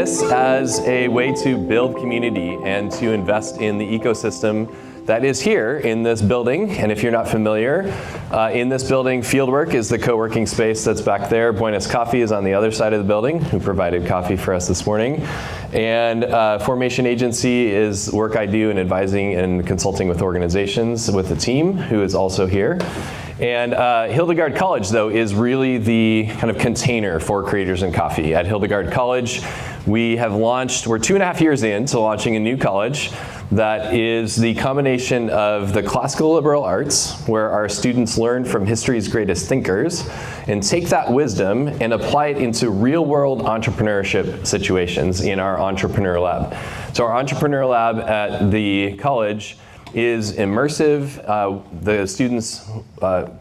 this as a way to build community and to invest in the ecosystem that is here in this building. And if you're not familiar, in this building, Fieldwork is the co-working space that's back there. Buenos Coffee is on the other side of the building, who provided coffee for us this morning. And Formation Agency is work I do in advising and consulting with organizations with the team, who is also here. And Hildegard College, though, is really the kind of container for Creators in Coffee. At Hildegard College, we have launched, we're 2.5 years into launching a new college that is the combination of the classical liberal arts, where our students learn from history's greatest thinkers, and take that wisdom and apply it into real-world entrepreneurship situations in our Entrepreneur Lab. So our Entrepreneur Lab at the college is immersive. The students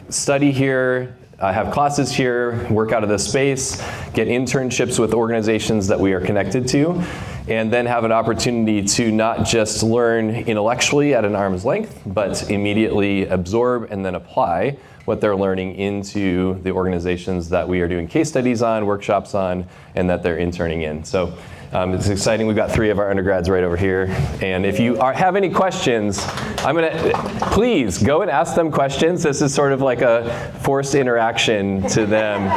study here, have classes here, work out of this space, get internships with organizations that we are connected to, and then have an opportunity to not just learn intellectually at an arm's length, but immediately absorb and then apply what they're learning into the organizations that we are doing case studies on, workshops on, and that they're interning in. So it's exciting. We've got 3 of our undergrads right over here. And if you have any questions, please go and ask them questions. This is sort of like a forced interaction to them.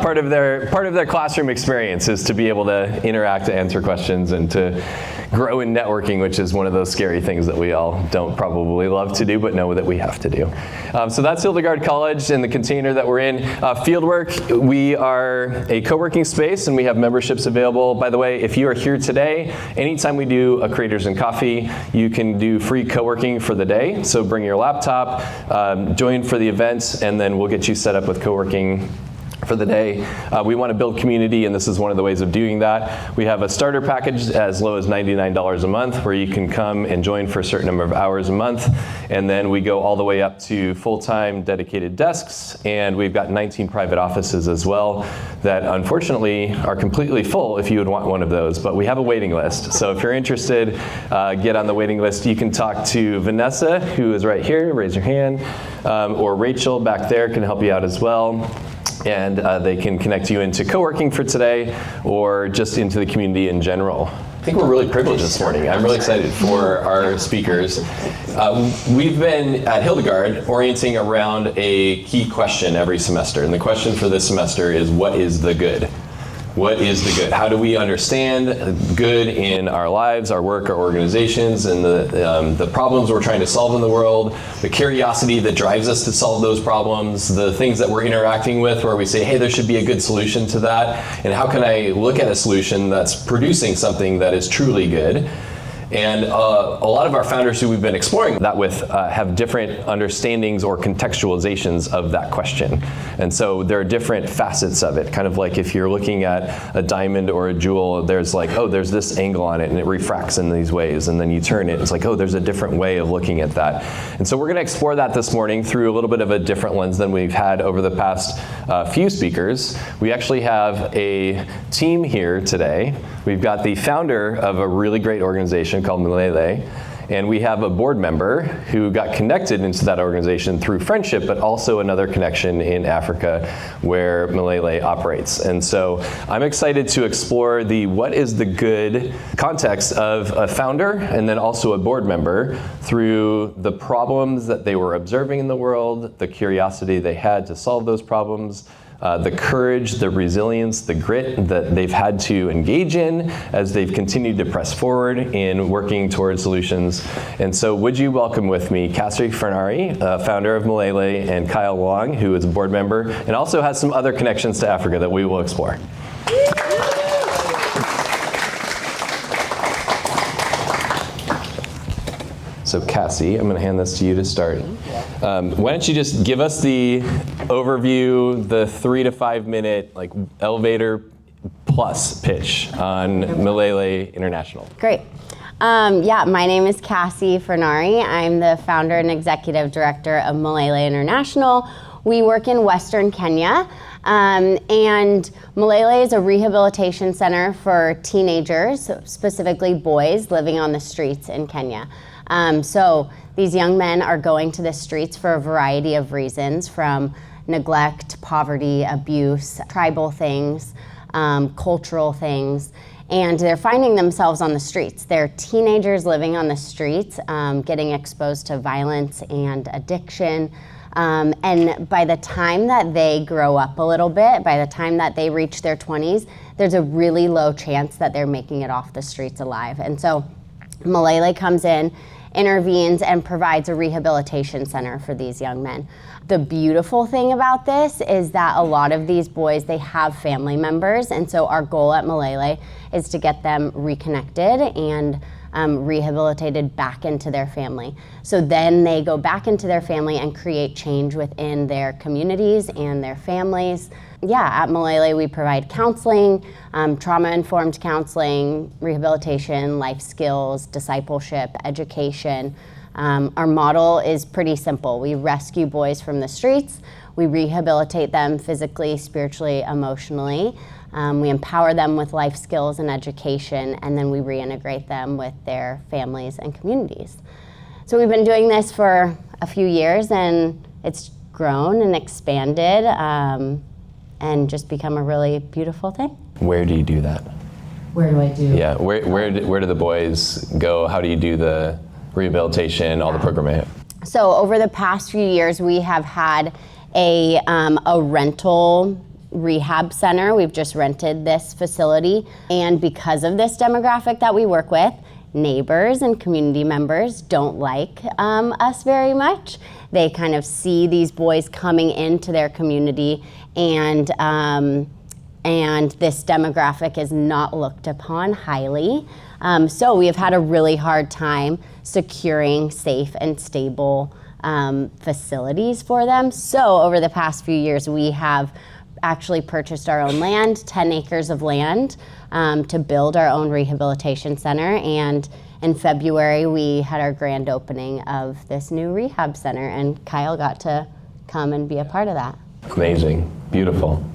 Part of their classroom experience is to be able to interact, to answer questions, and to grow in networking, which is one of those scary things that we all don't probably love to do, but know that we have to do. So that's Hildegard College and the container that we're in. Fieldwork, we are a co-working space and we have memberships available. By the way, if you are here today, anytime we do a Creators in Coffee, you can do free co-working for the day. So bring your laptop, join for the event, and then we'll get you set up with co-working for the day. We want to build community, and this is one of the ways of doing that. We have a starter package as low as $99 a month, where you can come and join for a certain number of hours a month. And then we go all the way up to full-time dedicated desks, and we've got 19 private offices as well that unfortunately are completely full if you would want one of those, but we have a waiting list. So if you're interested, get on the waiting list. You can talk to Vanessa, who is right here, raise your hand, or Rachel back there can help you out as well. And they can connect you into co-working for today or just into the community in general. I think we're really privileged this morning. I'm really excited for our speakers. We've been at Hildegard orienting around a key question every semester. And the question for this semester is, what is the good? What is the good? How do we understand good in our lives, our work, our organizations, and the problems we're trying to solve in the world, the curiosity that drives us to solve those problems, the things that we're interacting with where we say, hey, there should be a good solution to that, and how can I look at a solution that's producing something that is truly good? And a lot of our founders who we've been exploring that with have different understandings or contextualizations of that question. And so there are different facets of it, kind of like if you're looking at a diamond or a jewel, there's like, oh, there's this angle on it and it refracts in these ways. And then you turn it, it's like, oh, there's a different way of looking at that. And so we're gonna explore that this morning through a little bit of a different lens than we've had over the past few speakers. We actually have a team here today. We've got the founder of a really great organization called Milele, and we have a board member who got connected into that organization through friendship, but also another connection in Africa where Milele operates. And so I'm excited to explore the what is the good context of a founder and then also a board member through the problems that they were observing in the world, the curiosity they had to solve those problems, the courage, the resilience, the grit that they've had to engage in as they've continued to press forward in working towards solutions. And so would you welcome with me Cassie Furnari, founder of Milele, and Kyle Wong, who is a board member and also has some other connections to Africa that we will explore. So Cassie, I'm going to hand this to you to start. Why don't you just give us the overview, the 3 to 5 minute like elevator plus pitch on Milele International. Great. Yeah, my name is Cassie Furnari. I'm the founder and executive director of Milele International. We work in Western Kenya. And Milele is a rehabilitation center for teenagers, specifically boys living on the streets in Kenya. So these young men are going to the streets for a variety of reasons, from neglect, poverty, abuse, tribal things, cultural things. and they're finding themselves on the streets. They're teenagers living on the streets, getting exposed to violence and addiction. And by the time that they grow up a little bit, by the time that they reach their 20s, there's a really low chance that they're making it off the streets alive. And so Milele comes in, intervenes, and provides a rehabilitation center for these young men. The beautiful thing about this is that a lot of these boys, they have family members, and so our goal at Milele is to get them reconnected and rehabilitated back into their family. So then they go back into their family and create change within their communities and their families. Yeah, at Milele we provide counseling, trauma-informed counseling, rehabilitation, life skills, discipleship, education. Our model is pretty simple. We rescue boys from the streets, we rehabilitate them physically, spiritually, emotionally. We empower them with life skills and education, and then we reintegrate them with their families and communities. So we've been doing this for a few years, and it's grown and expanded and just become a really beautiful thing. Where do you do that? Where do I do? Yeah, where do the boys go? How do you do the rehabilitation, all the programming? So over the past few years, we have had a rental rehab center. We've just rented this facility, and because of this demographic that we work with, neighbors and community members don't like us very much. They kind of see these boys coming into their community, and this demographic is not looked upon highly. So we have had a really hard time securing safe and stable facilities for them. So over the past few years, we have actually purchased our own land, 10 acres of land, to build our own rehabilitation center. And in February, we had our grand opening of this new rehab center, and Kyle got to come and be a part of that. Amazing, beautiful.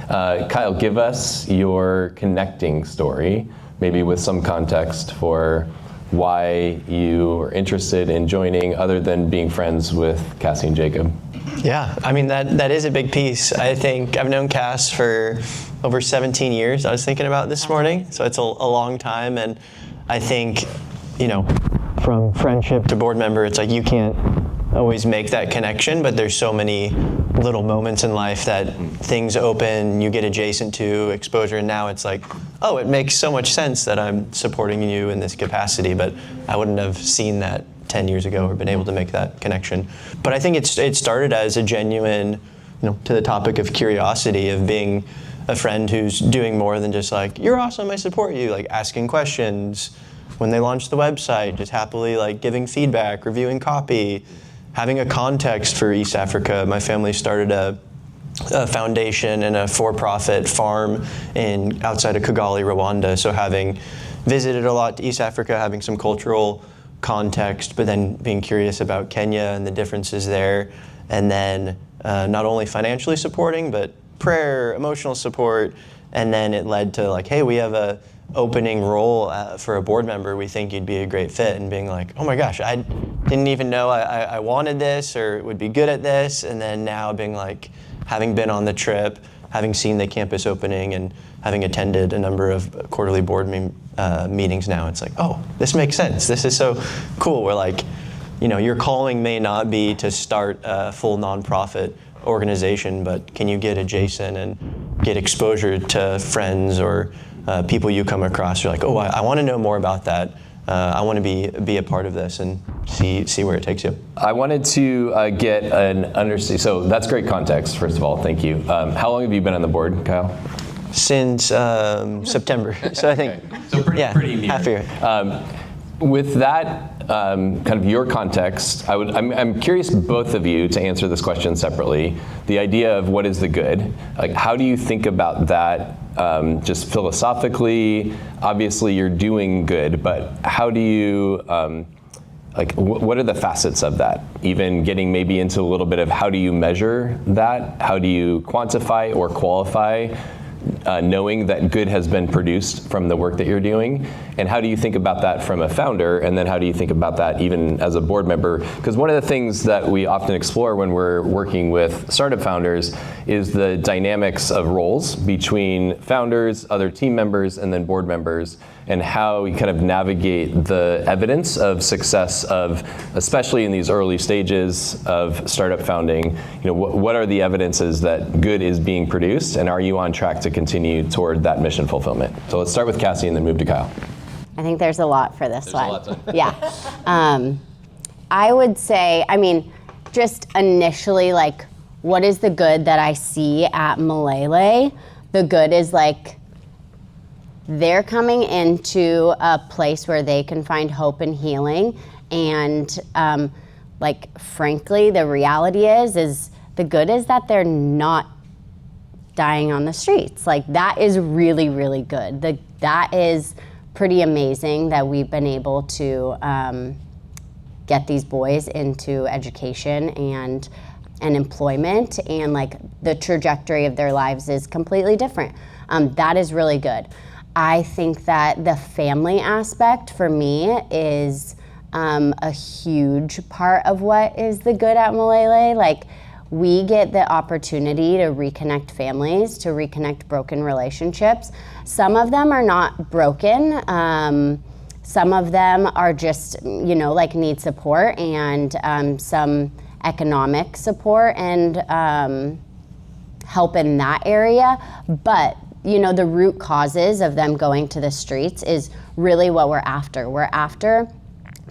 Kyle, give us your connecting story, maybe with some context for why you are interested in joining, other than being friends with Cassie and Jacob. Yeah, I mean, that is a big piece. I think I've known Cass for over 17 years. I was thinking about this morning, so it's a long time. And I think, from friendship to board member, it's like you can't always make that connection, but there's so many little moments in life that things open, you get adjacent to exposure, and now it's like, oh, it makes so much sense that I'm supporting you in this capacity, but I wouldn't have seen that 10 years ago or been able to make that connection. But I think it started as a genuine, to the topic of curiosity, of being a friend who's doing more than just like, you're awesome, I support you, like asking questions. When they launched the website, just happily like giving feedback, reviewing copy, having a context for East Africa. My family started a foundation and a for-profit farm outside of Kigali, Rwanda. So having visited a lot to East Africa, having some cultural context, but then being curious about Kenya and the differences there, and then not only financially supporting, but prayer, emotional support, and then it led to like, hey, we have a opening role for a board member. We think you'd be a great fit, and being like, oh my gosh, I didn't even know I wanted this or would be good at this, and then now being like, having been on the trip, having seen the campus opening, and having attended a number of quarterly board meetings now, it's like, oh, this makes sense. This is so cool. We're like, your calling may not be to start a full nonprofit organization, but can you get adjacent and get exposure to friends or people you come across? You're like, oh, I want to know more about that. I want to be a part of this and see where it takes you. I wanted to get an understanding. So that's great context, first of all. Thank you. How long have you been on the board, Kyle? Since September. So I think, so pretty near. Half a year. With that kind of your context, I'm curious, both of you, to answer this question separately. The idea of what is the good? Like, how do you think about that? Just philosophically, obviously you're doing good, but how do you, what are the facets of that? Even getting maybe into a little bit of how do you measure that? How do you quantify or qualify knowing that good has been produced from the work that you're doing? And how do you think about that from a founder? And then how do you think about that even as a board member? Because one of the things that we often explore when we're working with startup founders is the dynamics of roles between founders, other team members, and then board members, and how we kind of navigate the evidence of success of, especially in these early stages of startup founding, what are the evidences that good is being produced, and are you on track to continue toward that mission fulfillment? So let's start with Cassie and then move to Kyle. I think there's a lot for this one. A lot to- Yeah. I would say, just initially, what is the good that I see at Milele? The good is they're coming into a place where they can find hope and healing. And frankly, the reality is the good is that they're not dying on the streets. That is really, really good. That is pretty amazing that we've been able to get these boys into education and employment, and the trajectory of their lives is completely different. That is really good. I think that the family aspect for me is a huge part of what is the good at Milele. We get the opportunity to reconnect families, to reconnect broken relationships. Some of them are not broken. Some of them are just, need support and some economic support and help in that area. But the root causes of them going to the streets is really what we're after. We're after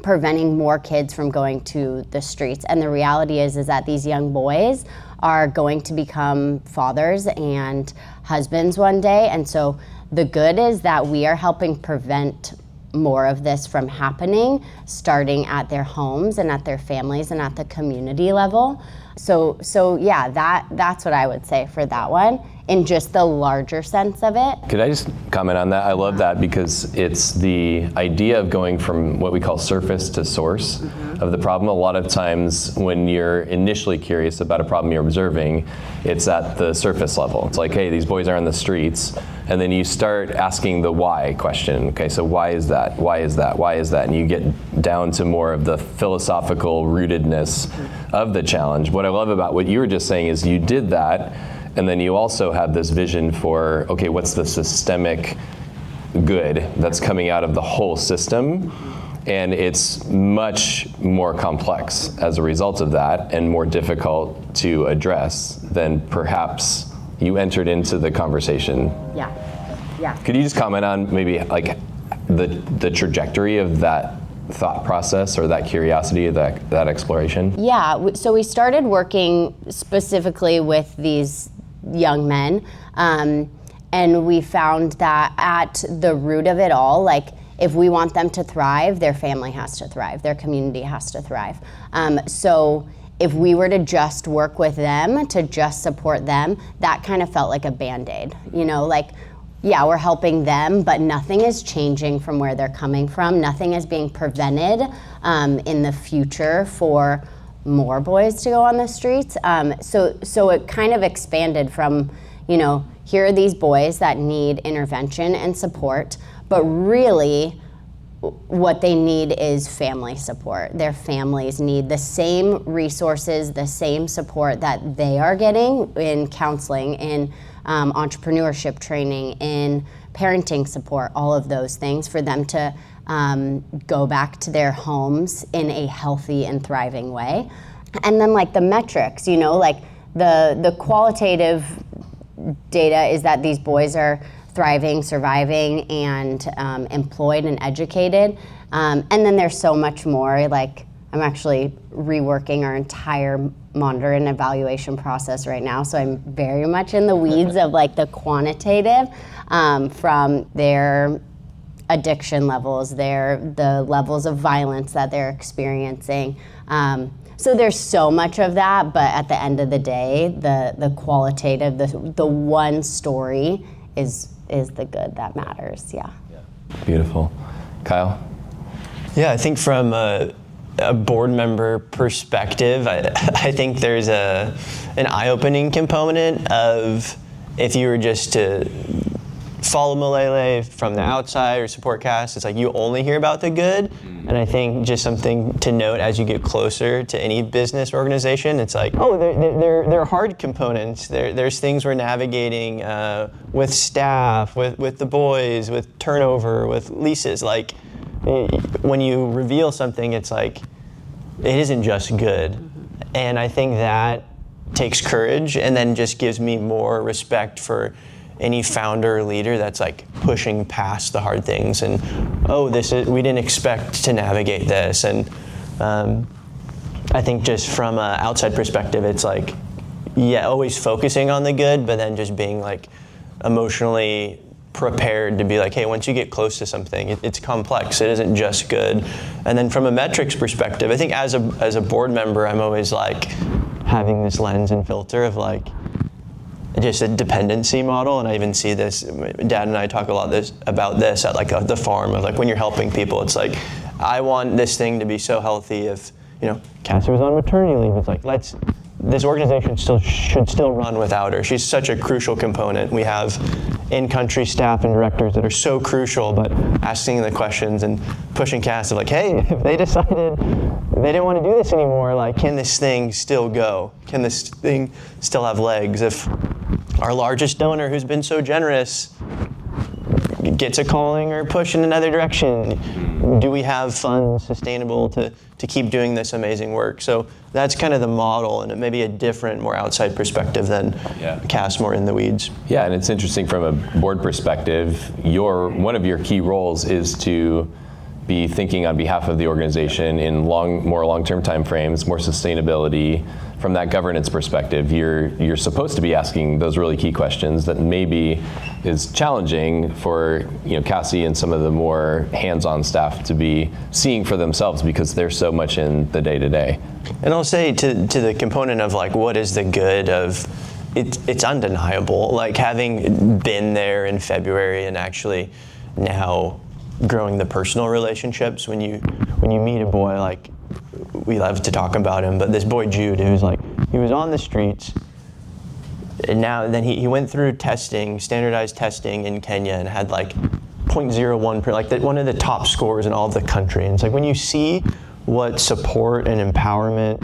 preventing more kids from going to the streets. And the reality is that these young boys are going to become fathers and husbands one day. And so the good is that we are helping prevent more of this from happening, starting at their homes and at their families and at the community level. So yeah, that's what I would say for that one, in just the larger sense of it. Could I just comment on that? I love that because it's the idea of going from what we call surface to source of the problem. A lot of times when you're initially curious about a problem you're observing, it's at the surface level. It's hey, these boys are on the streets. And then you start asking the why question. Okay, so why is that? Why is that? Why is that? And you get down to more of the philosophical rootedness of the challenge. What I love about what you were just saying is you did that, and then you also have this vision for, okay, what's the systemic good that's coming out of the whole system? And it's much more complex as a result of that and more difficult to address than perhaps you entered into the conversation. Yeah. Could you just comment on maybe the trajectory of that thought process or that curiosity, that exploration? Yeah, so we started working specifically with these young men, and we found that at the root of it all, if we want them to thrive, their family has to thrive, their community has to thrive. So if we were to just work with them, to just support them, that kind of felt like a Band-Aid. Yeah, we're helping them, but nothing is changing from where they're coming from. Nothing is being prevented in the future for more boys to go on the streets. So it kind of expanded from, here are these boys that need intervention and support, but really what they need is family support. Their families need the same resources, the same support that they are getting in counseling, in entrepreneurship training, in parenting support, all of those things for them to go back to their homes in a healthy and thriving way. And then the metrics, the qualitative data is that these boys are thriving, surviving, and employed and educated. And then there's so much more. I'm actually reworking our entire monitor and evaluation process right now, so I'm very much in the weeds of the quantitative, from their addiction levels, the levels of violence that they're experiencing. So there's so much of that, but at the end of the day, the qualitative, the one story is the good that matters. Yeah. Beautiful. Kyle? Yeah, I think from a board member perspective, I think there's an eye-opening component of if you were just to follow Milele from the outside or support Cass, it's like you only hear about the good. And I think just something to note as you get closer to any business organization, it's like, oh, there are hard components. There's things we're navigating with staff, with the boys, with turnover, with leases. Like when you reveal something, it's like, it isn't just good. And I think that takes courage and then just gives me more respect for any founder or leader that's like pushing past the hard things and, oh, we didn't expect to navigate this. And I think just from an outside perspective, it's like, yeah, always focusing on the good, but then just being like emotionally prepared to be like, hey, once you get close to something, it's complex. It isn't just good. And then from a metrics perspective, I think as a board member, I'm always like having this lens and filter of like, just a dependency model, and I even see this. Dad and I talk a lot about this at like the farm of like when you're helping people. It's like I want this thing to be so healthy. If Cassie was on maternity leave, it's like this organization should still run without her. She's such a crucial component. We have in-country staff and directors that are so crucial, but asking the questions and pushing Cassie like, hey, if they decided they didn't want to do this anymore, like, can this thing still go? Can this thing still have legs? If our largest donor, who's been so generous, gets a calling or push in another direction, do we have funds sustainable to keep doing this amazing work? So that's kind of the model, and it may be a different, more outside perspective than Cass more in the weeds. Yeah, and it's interesting from a board perspective. One of your key roles is to be thinking on behalf of the organization in more long-term time frames, more sustainability. From that governance perspective, you're supposed to be asking those really key questions that maybe is challenging for Cassie and some of the more hands-on staff to be seeing for themselves because they're so much in the day-to-day. And I'll say to the component of like what is the good of it's undeniable. Like having been there in February and actually now growing the personal relationships when you meet a boy, like we love to talk about him, but this boy Jude, he was on the streets, and then he went through testing, standardized testing in Kenya, and had like 0.01 per, like one of the top scores in all of the country. And it's like when you see what support and empowerment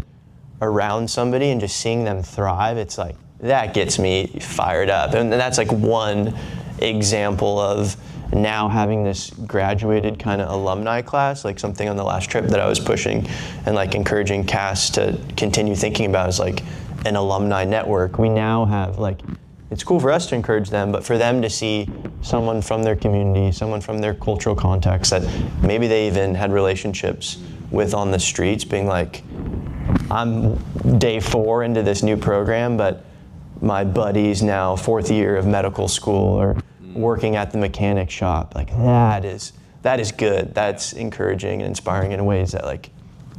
around somebody and just seeing them thrive, it's like that gets me fired up. And that's like one example of now having this graduated kind of alumni class, like something on the last trip that I was pushing and like encouraging Cass to continue thinking about is like an alumni network. We now have like, it's cool for us to encourage them, but for them to see someone from their community, someone from their cultural context that maybe they even had relationships with on the streets being like, I'm day 4 into this new program, but my buddy's now 4th year of medical school or working at the mechanic shop. Like that is good. That's encouraging and inspiring in ways that like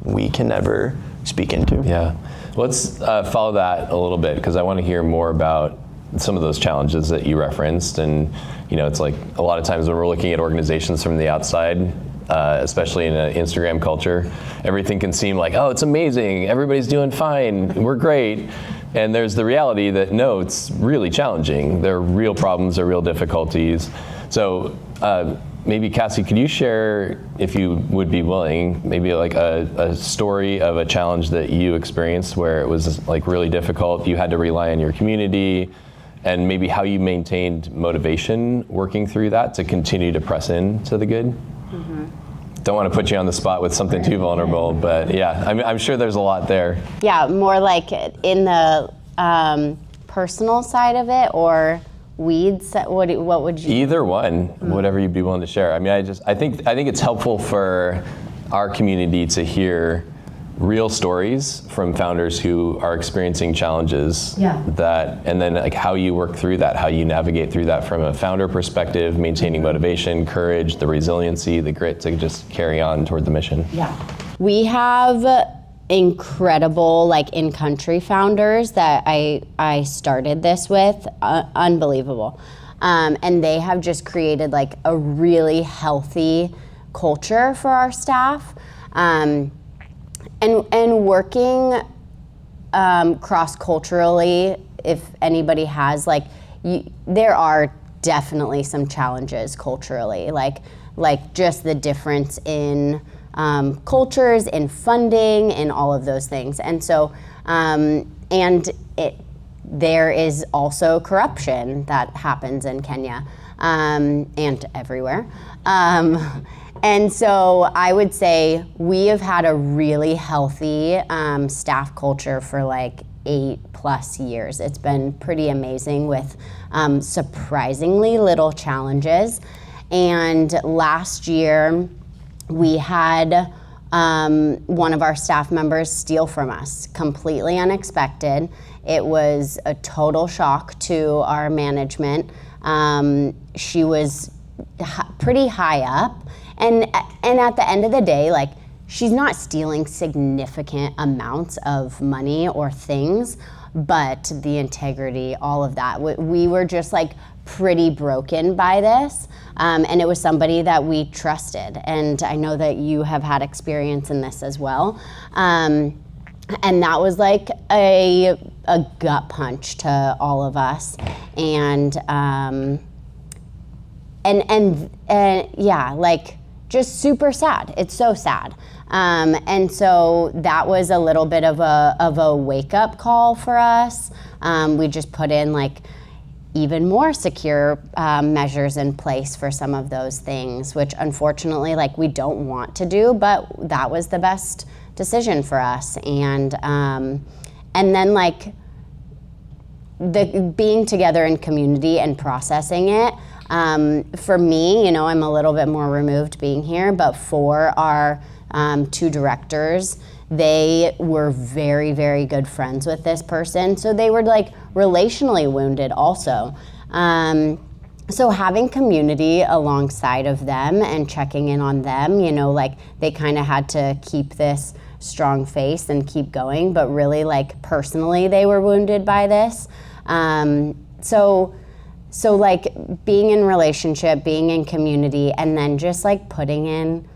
we can never speak into. Yeah. Let's follow that a little bit because I want to hear more about some of those challenges that you referenced. And it's like a lot of times when we're looking at organizations from the outside, especially in an Instagram culture, everything can seem like, oh, it's amazing, everybody's doing fine, we're great. And there's the reality that no, it's really challenging. There are real problems, there are real difficulties. So maybe Cassie, could you share, if you would be willing, maybe like a story of a challenge that you experienced where it was like really difficult, you had to rely on your community, and maybe how you maintained motivation working through that to continue to press into the good? Mm-hmm. Don't want to put you on the spot with something too vulnerable, but yeah, I'm sure there's a lot there. Yeah, more like in the personal side of it or weeds. What would you? Either one, whatever you'd be willing to share. I mean, I think it's helpful for our community to hear real stories from founders who are experiencing challenges. Yeah. And then like how you work through that, how you navigate through that from a founder perspective, maintaining motivation, courage, the resiliency, the grit to just carry on toward the mission. Yeah. We have incredible like in-country founders that I started this with, unbelievable. And they have just created like a really healthy culture for our staff. And working cross-culturally, if anybody has like there are definitely some challenges culturally, like just the difference in cultures, in funding, in all of those things. And so, there is also corruption that happens in Kenya and everywhere. And so I would say we have had a really healthy staff culture for like 8+ years. It's been pretty amazing with surprisingly little challenges. And last year we had one of our staff members steal from us, completely unexpected. It was a total shock to our management. She was pretty high up, and at the end of the day, like, she's not stealing significant amounts of money or things, but the integrity, all of that. We were just like pretty broken by this, and it was somebody that we trusted. And I know that you have had experience in this as well. And that was like a gut punch to all of us. And yeah, like, just super sad. It's so sad. And so that was a little bit of a wake-up call for us. We just put in like even more secure measures in place for some of those things, which unfortunately, like, we don't want to do, but that was the best decision for us. And then like the being together in community and processing it. For me, you know, I'm a little bit more removed being here, but for our 2 directors, they were very, very good friends with this person. So they were like relationally wounded also. So having community alongside of them and checking in on them, you know, like, they kind of had to keep this strong face and keep going, but really, like, personally they were wounded by this. So like, being in relationship, being in community, and then just like putting in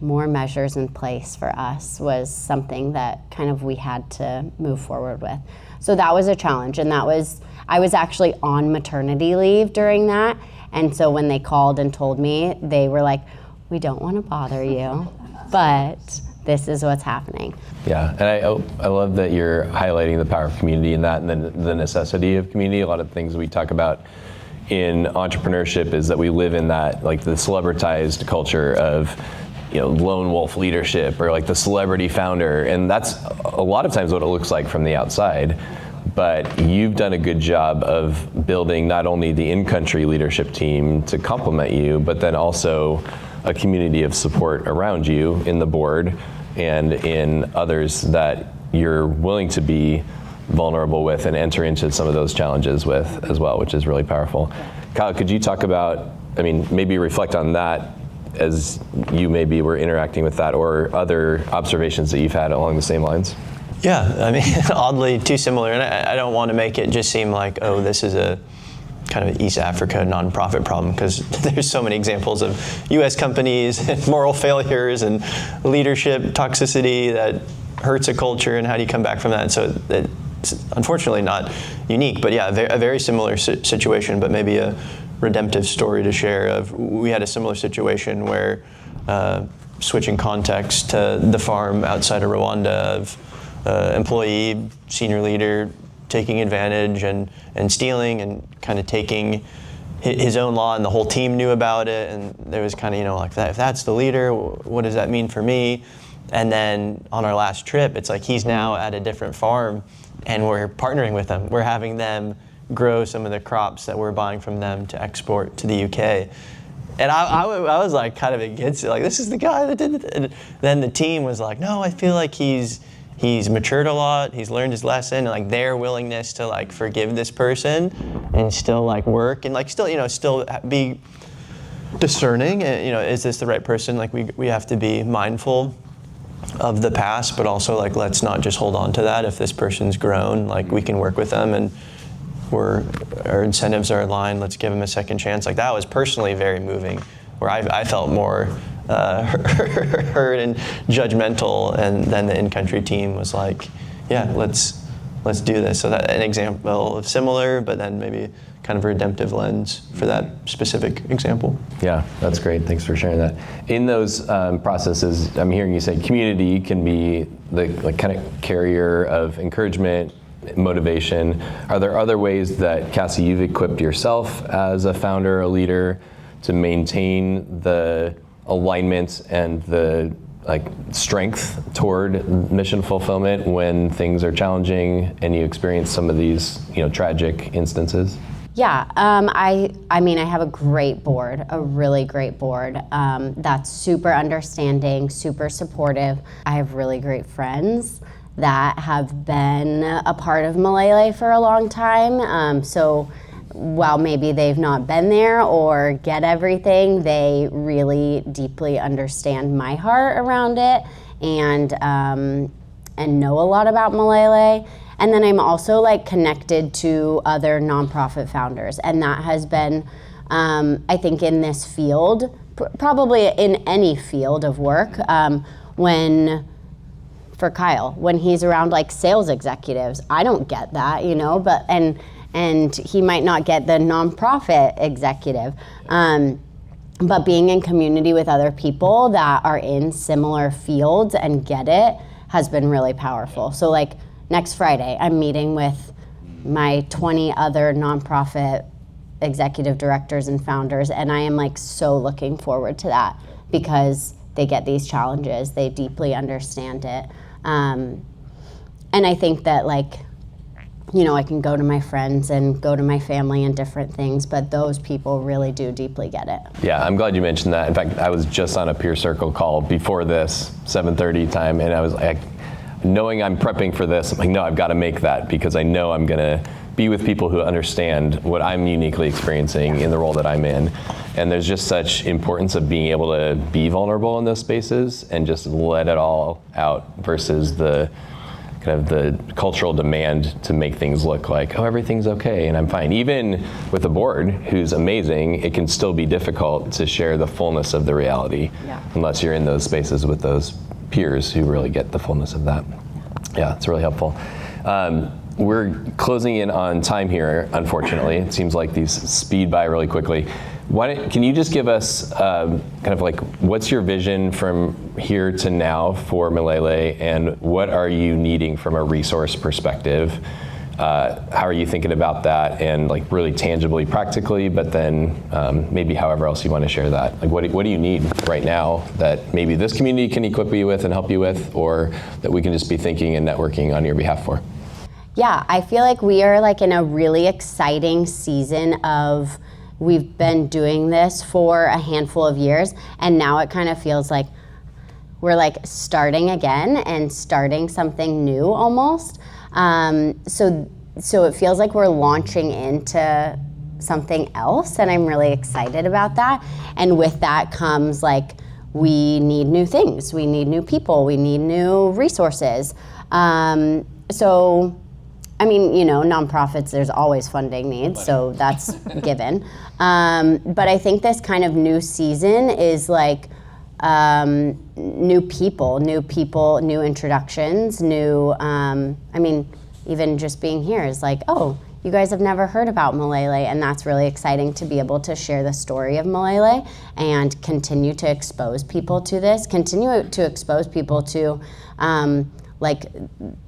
more measures in place for us was something that kind of we had to move forward with. So that was a challenge, and I was actually on maternity leave during that. And so when they called and told me, they were like, we don't want to bother you, but this is what's happening. Yeah, and I love that you're highlighting the power of community and that, and then the necessity of community. A lot of things we talk about in entrepreneurship is that we live in that, like, the celebritized culture of, you know, lone wolf leadership, or like the celebrity founder, and that's a lot of times what it looks like from the outside. But you've done a good job of building not only the in-country leadership team to complement you, but then also a community of support around you in the board and in others that you're willing to be vulnerable with and enter into some of those challenges with as well, which is really powerful. Kyle, could you talk about, I mean, maybe reflect on that as you maybe were interacting with that, or other observations that you've had along the same lines? Yeah, I mean, oddly too similar, and I don't want to make it just seem like, oh, this is a kind of East Africa nonprofit problem, because there's so many examples of U.S. companies and moral failures and leadership toxicity that hurts a culture, and how do you come back from that? And so it's unfortunately not unique, but yeah, a very similar situation, but maybe a redemptive story to share. Of, we had a similar situation where, switching context, to the farm outside of Rwanda, of employee, senior leader taking advantage and stealing and kind of taking his own law, and the whole team knew about it, and there was kind of, you know, like, that, if that's the leader, what does that mean for me? And then on our last trip, it's like he's now at a different farm, and we're partnering with them. We're having them grow some of the crops that we're buying from them to export to the UK. And I was like kind of against it, like, this is the guy that did it. And then the team was like, no, I feel like he's matured a lot, he's learned his lesson, and like their willingness to like forgive this person and still like work and like still, you know, still be discerning, and, you know, is this the right person? Like, we have to be mindful of the past, but also like, let's not just hold on to that. If this person's grown, like, we can work with them, and our incentives are aligned, let's give them a second chance. Like, that was personally very moving, where I felt more hurt and judgmental, and then the in-country team was like, yeah, let's do this. So that an example of similar, but then maybe kind of a redemptive lens for that specific example. Yeah, that's great. Thanks for sharing that. In those processes, I'm hearing you say community can be the kind of carrier of encouragement, motivation. Are there other ways that, Cassie, you've equipped yourself as a founder, a leader, to maintain the alignment and the strength toward mission fulfillment when things are challenging and you experience some of these tragic instances? Yeah, I mean, I have a great board, a really great board that's super understanding, super supportive. I have really great friends that have been a part of Milele for a long time. So while maybe they've not been there or get everything, they really deeply understand my heart around it and know a lot about Milele. And then I'm also connected to other nonprofit founders, and that has been, I think, in this field, probably in any field of work, for Kyle, when he's around sales executives, I don't get that, but and he might not get the nonprofit executive. But being in community with other people that are in similar fields and get it has been really powerful. So next Friday, I'm meeting with my 20 other nonprofit executive directors and founders, and I am so looking forward to that because they get these challenges, they deeply understand it. And I think that I can go to my friends and go to my family and different things, but those people really do deeply get it. Yeah, I'm glad you mentioned that. In fact, I was just on a peer circle call before this, 7:30 time, and I was knowing I'm prepping for this, I'm no, I've got to make that because I know I'm going to be with people who understand what I'm uniquely experiencing in the role that I'm in. And there's just such importance of being able to be vulnerable in those spaces and just let it all out versus the kind of the cultural demand to make things look like, oh, everything's okay and I'm fine. Even with a board who's amazing, it can still be difficult to share the fullness of the reality unless you're in those spaces with those peers who really get the fullness of that. Yeah, it's really helpful. We're closing in on time here, unfortunately. It seems like these speed by really quickly. Can you just give us kind of what's your vision from here to now for Milele, and what are you needing from a resource perspective? How are you thinking about that, and really tangibly, practically, but then maybe however else you want to share that? What do you need right now that maybe this community can equip you with and help you with, or that we can just be thinking and networking on your behalf for? Yeah, I feel like we are in a really exciting season of, we've been doing this for a handful of years, and now it kind of feels like we're starting again and starting something new almost. So it feels like we're launching into something else, and I'm really excited about that. And with that comes we need new things, we need new people, we need new resources. So I mean, nonprofits, there's always funding needs, so that's given. But I think this kind of new season is new people, new introductions, even just being here is oh, you guys have never heard about Milele, and that's really exciting to be able to share the story of Milele and continue to expose people to this, continue to expose people to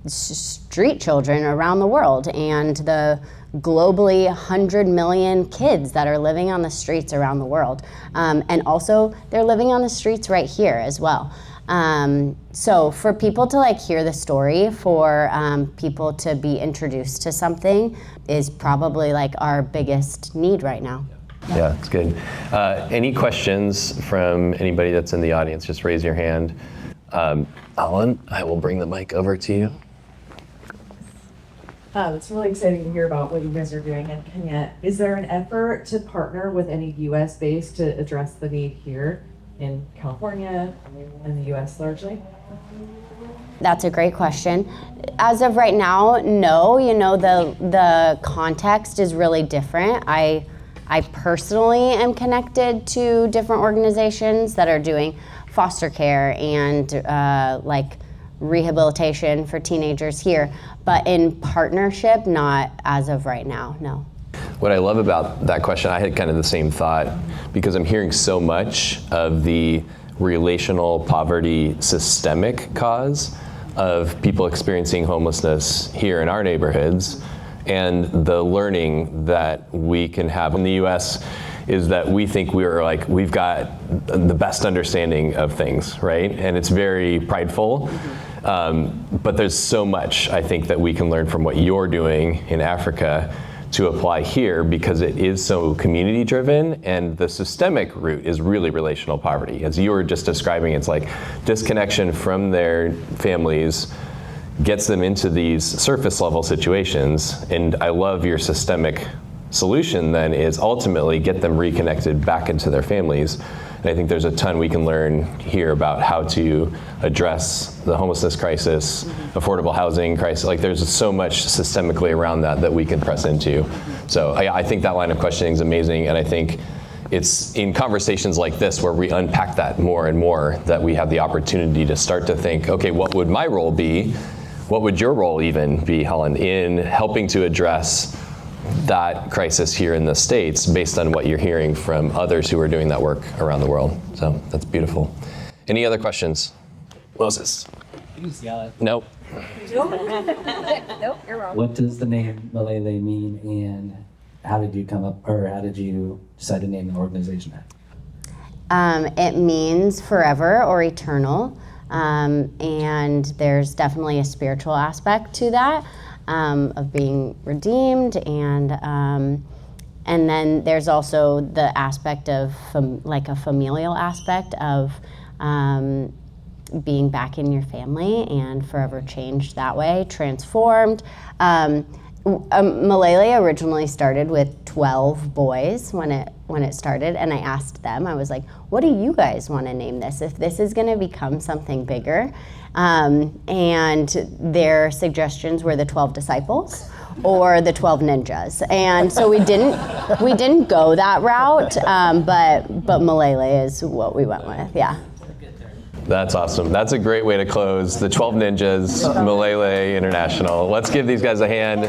street children around the world and the globally 100 million kids that are living on the streets around the world. And also they're living on the streets right here as well. So for people to hear the story, for people to be introduced to something is probably our biggest need right now. Yeah, that's good. Any questions from anybody that's in the audience? Just raise your hand. Alan, I will bring the mic over to you. It's really exciting to hear about what you guys are doing in Kenya. Is there an effort to partner with any U.S. base to address the need here in California and the U.S. largely? That's a great question. As of right now, no. The context is really different. I personally am connected to different organizations that are doing foster care and rehabilitation for teenagers here, but in partnership, not as of right now, no. What I love about that question, I had kind of the same thought, because I'm hearing so much of the relational poverty systemic cause of people experiencing homelessness here in our neighborhoods, and the learning that we can have in the US is that we think we've got the best understanding of things, right? And it's very prideful. But there's so much, I think, that we can learn from what you're doing in Africa to apply here, because it is so community driven, and the systemic root is really relational poverty. As you were just describing, it's like disconnection from their families gets them into these surface level situations. And I love your systemic solution then is ultimately get them reconnected back into their families. And I think there's a ton we can learn here about how to address the homelessness crisis, affordable housing crisis. Like, there's so much systemically around that we can press into. So I think that line of questioning is amazing, and I think it's in conversations like this where we unpack that more and more that we have the opportunity to start to think, okay, what would my role be? What would your role even be, Helen, in helping to address that crisis here in the States based on what you're hearing from others who are doing that work around the world? So that's beautiful. Any other questions? Moses? You just yell it. Nope. Nope, you're wrong. What does the name Milele mean, and how did you come up, or how did you decide to name an organization that? It means forever or eternal, and there's definitely a spiritual aspect to that. Of being redeemed, and then there's also the aspect of like a familial aspect of being back in your family and forever changed that way, transformed. Milele originally started with 12 boys when it started, and I asked them, I was like, what do you guys want to name this if this is going to become something bigger? And their suggestions were the 12 disciples or the 12 ninjas. And so we didn't go that route, but Milele is what we went with, yeah. That's awesome. That's a great way to close. The 12 Ninjas, Milele International. Let's give these guys a hand.